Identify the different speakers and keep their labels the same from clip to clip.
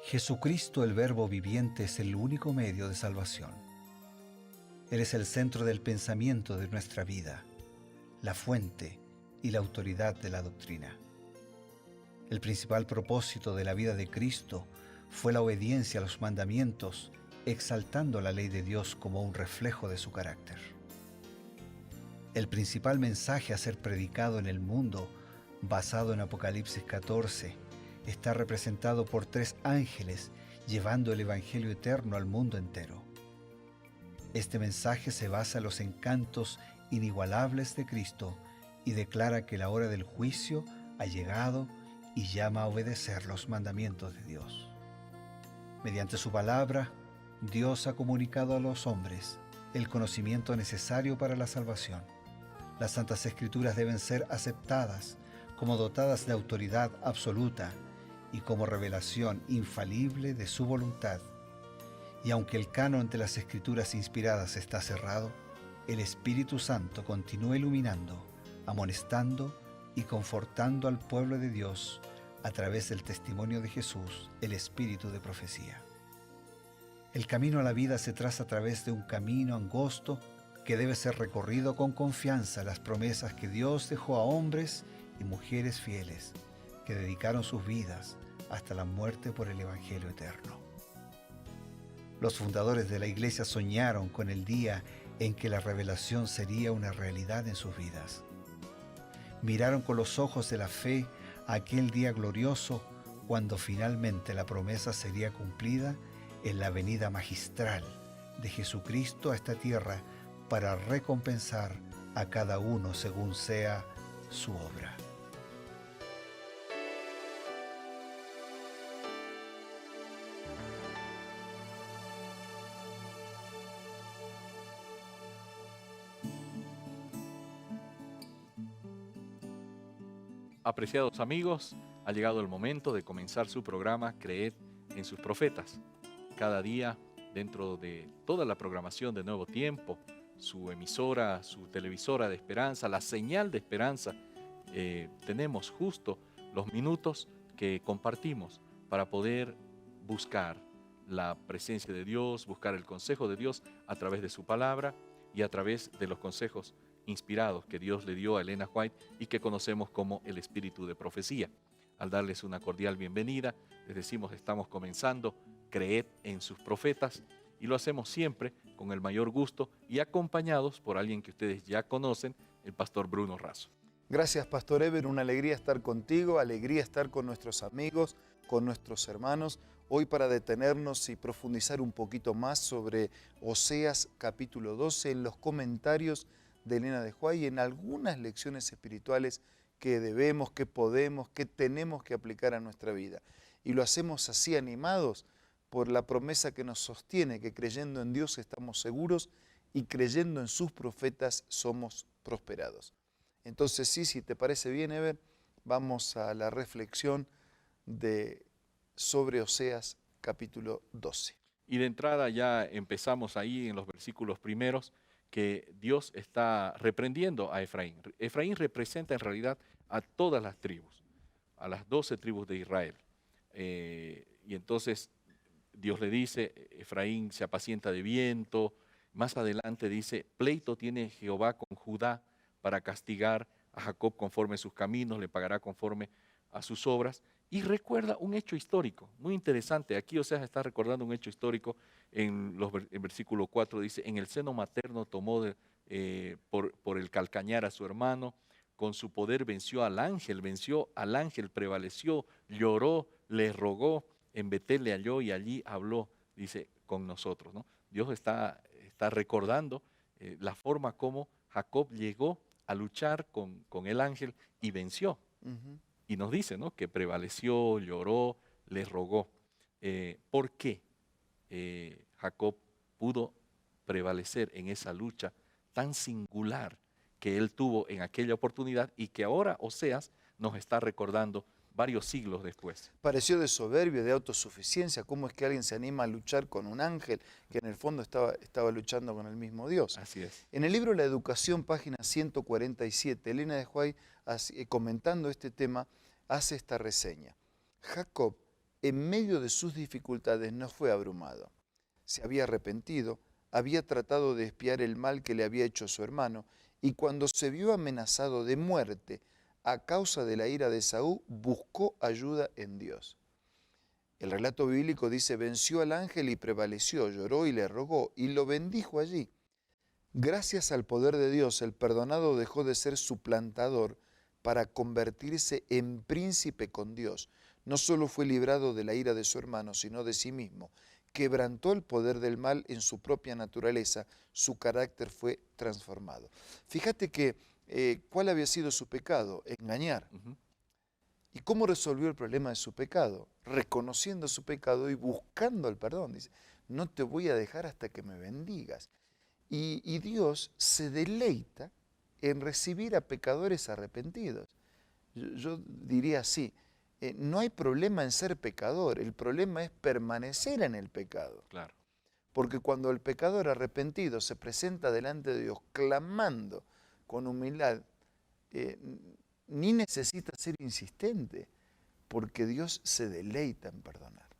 Speaker 1: Jesucristo, el Verbo viviente, es el único medio de salvación. Él es el centro del pensamiento de nuestra vida, la fuente y la autoridad de la doctrina. El principal propósito de la vida de Cristo fue la obediencia a los mandamientos, exaltando la ley de Dios como un reflejo de su carácter. El principal mensaje a ser predicado en el mundo, basado en Apocalipsis 14, está representado por 3 ángeles llevando el Evangelio eterno al mundo entero. Este mensaje se basa en los encantos inigualables de Cristo y declara que la hora del juicio ha llegado y llama a obedecer los mandamientos de Dios. Mediante su palabra, Dios ha comunicado a los hombres el conocimiento necesario para la salvación. Las Santas Escrituras deben ser aceptadas como dotadas de autoridad absoluta y como revelación infalible de su voluntad. Y aunque el canon de las Escrituras inspiradas está cerrado, el Espíritu Santo continúa iluminando, amonestando y confortando al pueblo de Dios a través del testimonio de Jesús, el Espíritu de profecía. El camino a la vida se traza a través de un camino angosto que debe ser recorrido con confianza a las promesas que Dios dejó a hombres y mujeres fieles que dedicaron sus vidas hasta la muerte por el Evangelio eterno. Los fundadores de la Iglesia soñaron con el día en que la revelación sería una realidad en sus vidas. Miraron con los ojos de la fe a aquel día glorioso cuando finalmente la promesa sería cumplida en la venida magistral de Jesucristo a esta tierra para recompensar a cada uno según sea su obra.
Speaker 2: Apreciados amigos, ha llegado el momento de comenzar su programa Creed en sus profetas. Cada día, dentro de toda la programación de Nuevo Tiempo, su emisora, su televisora de esperanza, la señal de esperanza, tenemos justo los minutos que compartimos para poder buscar la presencia de Dios, buscar el consejo de Dios a través de su palabra y a través de los consejos inspirados que Dios le dio a Elena White y que conocemos como el espíritu de profecía. Al darles una cordial bienvenida, les decimos que estamos comenzando Creed en sus profetas y lo hacemos siempre con el mayor gusto y acompañados por alguien que ustedes ya conocen, el pastor Bruno Razo.
Speaker 3: Gracias, Pastor Eber, una alegría estar contigo, alegría estar con nuestros amigos, con nuestros hermanos, hoy para detenernos y profundizar un poquito más sobre Oseas capítulo 12 en los comentarios de Elena de White y en algunas lecciones espirituales que debemos, que podemos, que tenemos que aplicar a nuestra vida. Y lo hacemos así animados por la promesa que nos sostiene, que creyendo en Dios estamos seguros y creyendo en sus profetas somos prosperados. Entonces sí, si te parece bien, Eber, vamos a la reflexión sobre Oseas capítulo 12.
Speaker 2: Y de entrada ya empezamos ahí en los versículos primeros que Dios está reprendiendo a Efraín. Efraín representa en realidad a todas las tribus, a las 12 tribus de Israel. Y entonces Dios le dice, Efraín se apacienta de viento. Más adelante dice, pleito tiene Jehová con Judá para castigar a Jacob conforme a sus caminos, le pagará conforme a sus obras. Y recuerda un hecho histórico, muy interesante. Aquí Oseas está recordando un hecho histórico. En el versículo 4 dice, en el seno materno tomó por el calcañar a su hermano, con su poder venció al ángel, prevaleció, lloró, le rogó, en Betel le halló y allí habló, dice, con nosotros, ¿no? Dios está recordando la forma como Jacob llegó a luchar con el ángel y venció. Y nos dice, ¿no?, que prevaleció, lloró, le rogó. ¿Por qué Jacob pudo prevalecer en esa lucha tan singular que él tuvo en aquella oportunidad y que ahora Oseas nos está recordando varios siglos después?
Speaker 3: Pareció de soberbia, de autosuficiencia. ¿Cómo es que alguien se anima a luchar con un ángel que en el fondo estaba luchando con el mismo Dios?
Speaker 2: Así es.
Speaker 3: En el libro La Educación, página 147, Elena de White, comentando este tema, hace esta reseña. Jacob en medio de sus dificultades no fue abrumado. Se había arrepentido, había tratado de expiar el mal que le había hecho su hermano, y cuando se vio amenazado de muerte a causa de la ira de Esaú, buscó ayuda en Dios. El relato bíblico dice, venció al ángel y prevaleció, lloró y le rogó, y lo bendijo allí. Gracias al poder de Dios, el perdonado dejó de ser suplantador para convertirse en príncipe con Dios. No solo fue librado de la ira de su hermano, sino de sí mismo. Quebrantó el poder del mal en su propia naturaleza, su carácter fue transformado. Fíjate que, ¿cuál había sido su pecado? Engañar. ¿Y cómo resolvió el problema de su pecado? Reconociendo su pecado y buscando el perdón. Dice, no te voy a dejar hasta que me bendigas. Y Dios se deleita en recibir a pecadores arrepentidos. Yo diría así, no hay problema en ser pecador, el problema es permanecer en el pecado.
Speaker 2: Claro.
Speaker 3: Porque cuando el pecador arrepentido se presenta delante de Dios clamando con humildad, ni necesita ser insistente, porque Dios se deleita en perdonar.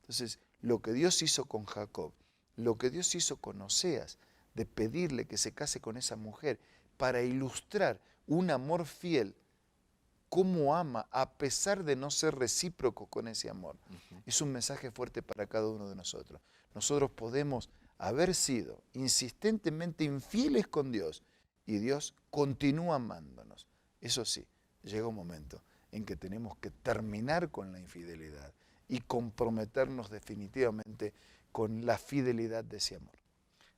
Speaker 3: Entonces, lo que Dios hizo con Jacob, lo que Dios hizo con Oseas, de pedirle que se case con esa mujer, para ilustrar un amor fiel, cómo ama a pesar de no ser recíproco con ese amor. Es un mensaje fuerte para cada uno de nosotros. Nosotros podemos haber sido insistentemente infieles con Dios y Dios continúa amándonos. Eso sí, llega un momento en que tenemos que terminar con la infidelidad y comprometernos definitivamente con la fidelidad de ese amor.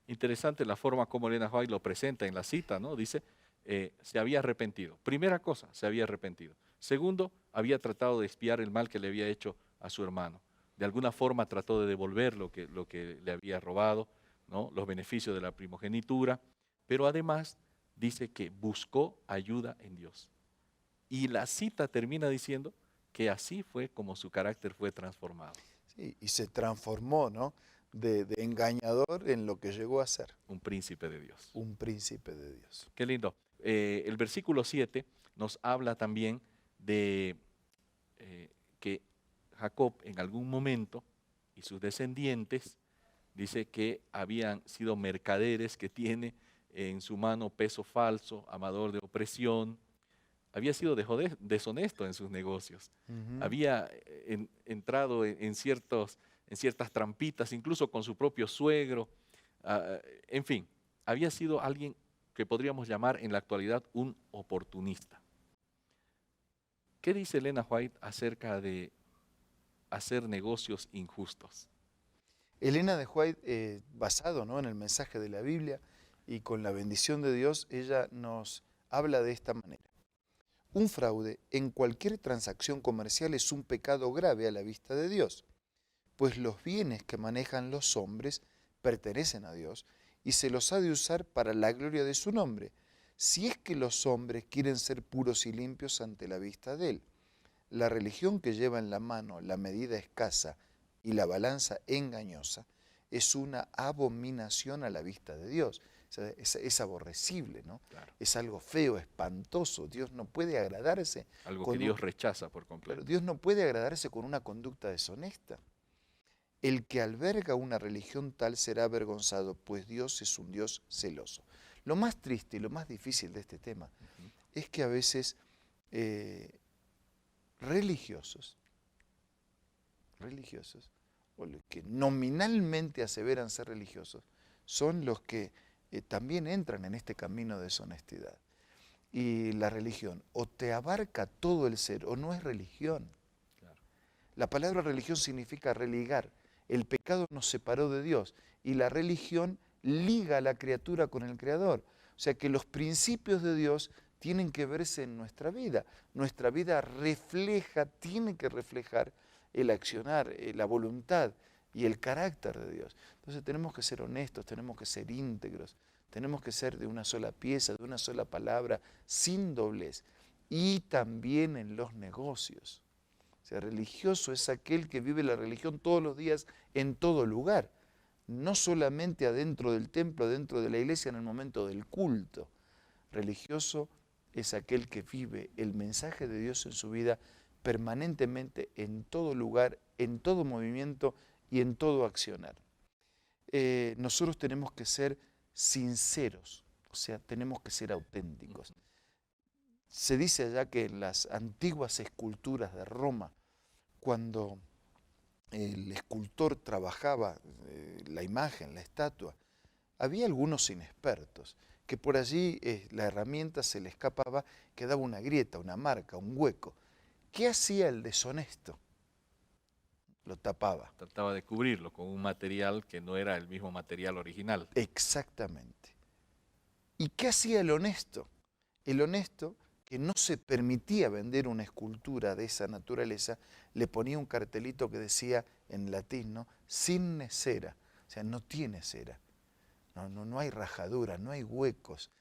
Speaker 2: Interesante la forma como Elena White lo presenta en la cita, ¿no? Dice, se había arrepentido. Primera cosa, se había arrepentido. Segundo, había tratado de expiar el mal que le había hecho a su hermano. De alguna forma trató de devolver lo que le había robado, ¿no? Los beneficios de la primogenitura, pero además dice que buscó ayuda en Dios. Y la cita termina diciendo que así fue como su carácter fue transformado.
Speaker 3: Sí, y se transformó, ¿no? De engañador en lo que llegó a ser.
Speaker 2: Un príncipe de Dios.
Speaker 3: Un príncipe de Dios.
Speaker 2: Qué lindo. El versículo 7 nos habla también de que Jacob en algún momento y sus descendientes dice que habían sido mercaderes, que tiene en su mano peso falso, amador de opresión, había sido deshonesto en sus negocios, había entrado en ciertas trampitas, incluso con su propio suegro, en fin, había sido alguien que podríamos llamar en la actualidad un oportunista. ¿Qué dice Elena White acerca de hacer negocios injustos?
Speaker 3: Elena de White, basado, ¿no?, en el mensaje de la Biblia y con la bendición de Dios, ella nos habla de esta manera. Un fraude en cualquier transacción comercial es un pecado grave a la vista de Dios, pues los bienes que manejan los hombres pertenecen a Dios y se los ha de usar para la gloria de su nombre, si es que los hombres quieren ser puros y limpios ante la vista de Él. La religión que lleva en la mano la medida escasa y la balanza engañosa es una abominación a la vista de Dios. O sea, es aborrecible, ¿no?
Speaker 2: Claro.
Speaker 3: Es algo feo, espantoso. Dios no puede agradarse.
Speaker 2: Algo que Dios rechaza por completo.
Speaker 3: Pero Dios no puede agradarse con una conducta deshonesta. El que alberga una religión tal será avergonzado, pues Dios es un Dios celoso. Lo más triste y lo más difícil de este tema es que a veces religiosos, o los que nominalmente aseveran ser religiosos, son los que también entran en este camino de deshonestidad. Y la religión o te abarca todo el ser o no es religión. Claro. La palabra religión significa religar. El pecado nos separó de Dios y la religión liga a la criatura con el Creador. O sea que los principios de Dios tienen que verse en nuestra vida. Nuestra vida tiene que reflejar el accionar, la voluntad y el carácter de Dios. Entonces tenemos que ser honestos, tenemos que ser íntegros, tenemos que ser de una sola pieza, de una sola palabra, sin doblez. Y también en los negocios. O sea, religioso es aquel que vive la religión todos los días en todo lugar. No solamente adentro del templo, dentro de la iglesia en el momento del culto. Religioso es aquel que vive el mensaje de Dios en su vida permanentemente en todo lugar, en todo movimiento y en todo accionar. Nosotros tenemos que ser sinceros, o sea, tenemos que ser auténticos. Se dice allá que en las antiguas esculturas de Roma, cuando el escultor trabajaba la imagen, la estatua, había algunos inexpertos que por allí la herramienta se le escapaba, quedaba una grieta, una marca, un hueco. ¿Qué hacía el deshonesto? Lo tapaba.
Speaker 2: Trataba de cubrirlo con un material que no era el mismo material original.
Speaker 3: Exactamente. ¿Y qué hacía el honesto? El honesto, que no se permitía vender una escultura de esa naturaleza, le ponía un cartelito que decía en latín, ¿no? Sin cera, o sea, no tiene cera. No hay rajadura, no hay huecos.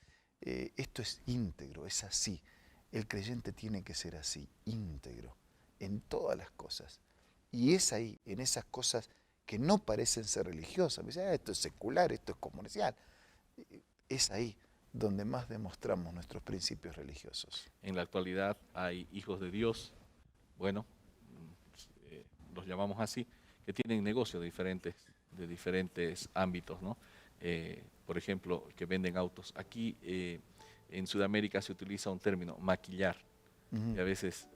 Speaker 3: Esto es íntegro, es así. El creyente tiene que ser así, íntegro, en todas las cosas. Y es ahí, en esas cosas que no parecen ser religiosas. Me dicen, esto es secular, esto es comercial. Es ahí donde más demostramos nuestros principios religiosos.
Speaker 2: En la actualidad hay hijos de Dios, bueno, los llamamos así, que tienen negocios de diferentes ámbitos, ¿no? Por ejemplo, que venden autos. Aquí en Sudamérica se utiliza un término, maquillar, y a veces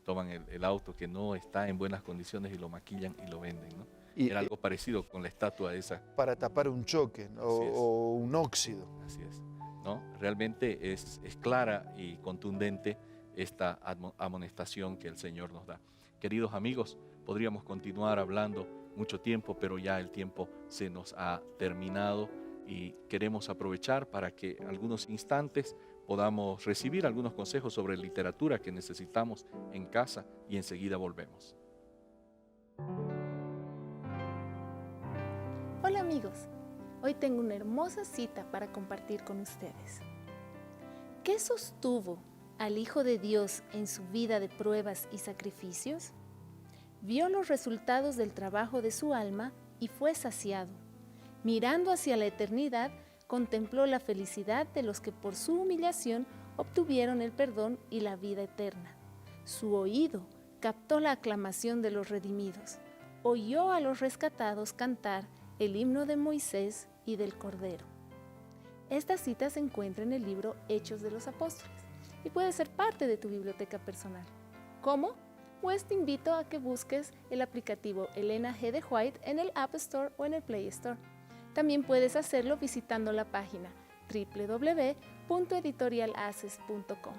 Speaker 2: toman el auto que no está en buenas condiciones y lo maquillan y lo venden, ¿no? Era algo parecido con la estatua esa.
Speaker 3: Para tapar un choque, ¿no? o un óxido.
Speaker 2: Así es, ¿no? Realmente es clara y contundente esta amonestación que el Señor nos da. Queridos amigos, podríamos continuar hablando mucho tiempo, pero ya el tiempo se nos ha terminado y queremos aprovechar para que algunos instantes podamos recibir algunos consejos sobre literatura que necesitamos en casa y enseguida volvemos.
Speaker 4: Hola amigos, hoy tengo una hermosa cita para compartir con ustedes. ¿Qué sostuvo al Hijo de Dios en su vida de pruebas y sacrificios? Vio los resultados del trabajo de su alma y fue saciado. Mirando hacia la eternidad, contempló la felicidad de los que por su humillación obtuvieron el perdón y la vida eterna. Su oído captó la aclamación de los redimidos. Oyó a los rescatados cantar el himno de Moisés y del Cordero. Esta cita se encuentra en el libro Hechos de los Apóstoles y puede ser parte de tu biblioteca personal. ¿Cómo? Pues te invito a que busques el aplicativo Elena G. de White en el App Store o en el Play Store. También puedes hacerlo visitando la página www.editorialaces.com.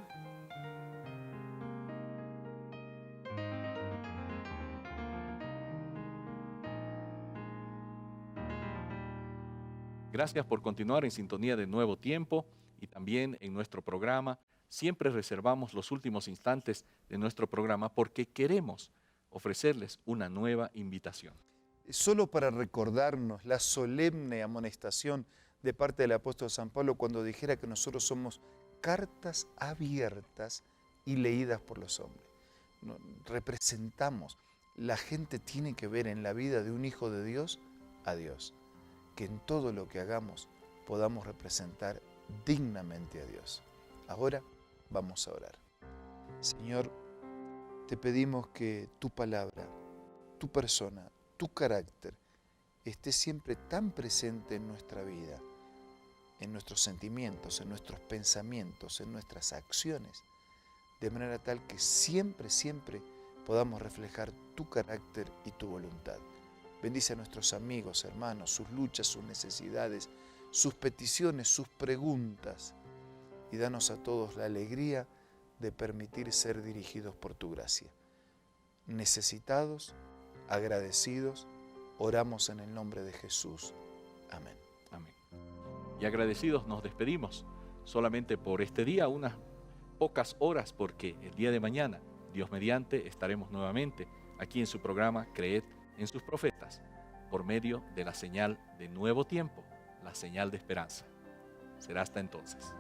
Speaker 2: Gracias por continuar en sintonía de Nuevo Tiempo y también en nuestro programa. Siempre reservamos los últimos instantes de nuestro programa porque queremos ofrecerles una nueva invitación.
Speaker 3: Solo para recordarnos la solemne amonestación de parte del apóstol San Pablo cuando dijera que nosotros somos cartas abiertas y leídas por los hombres. Representamos, la gente tiene que ver en la vida de un hijo de Dios a Dios. Que en todo lo que hagamos podamos representar dignamente a Dios. Ahora vamos a orar. Señor, te pedimos que tu palabra, tu persona, tu carácter esté siempre tan presente en nuestra vida, en nuestros sentimientos, en nuestros pensamientos, en nuestras acciones, de manera tal que siempre, siempre podamos reflejar tu carácter y tu voluntad. Bendice a nuestros amigos, hermanos, sus luchas, sus necesidades, sus peticiones, sus preguntas, y danos a todos la alegría de permitir ser dirigidos por tu gracia. Necesitados, agradecidos, oramos en el nombre de Jesús. Amén.
Speaker 2: Amén. Y agradecidos nos despedimos solamente por este día, unas pocas horas, porque el día de mañana, Dios mediante, estaremos nuevamente aquí en su programa Creed en sus profetas, por medio de la señal de Nuevo Tiempo, la señal de esperanza. Será hasta entonces.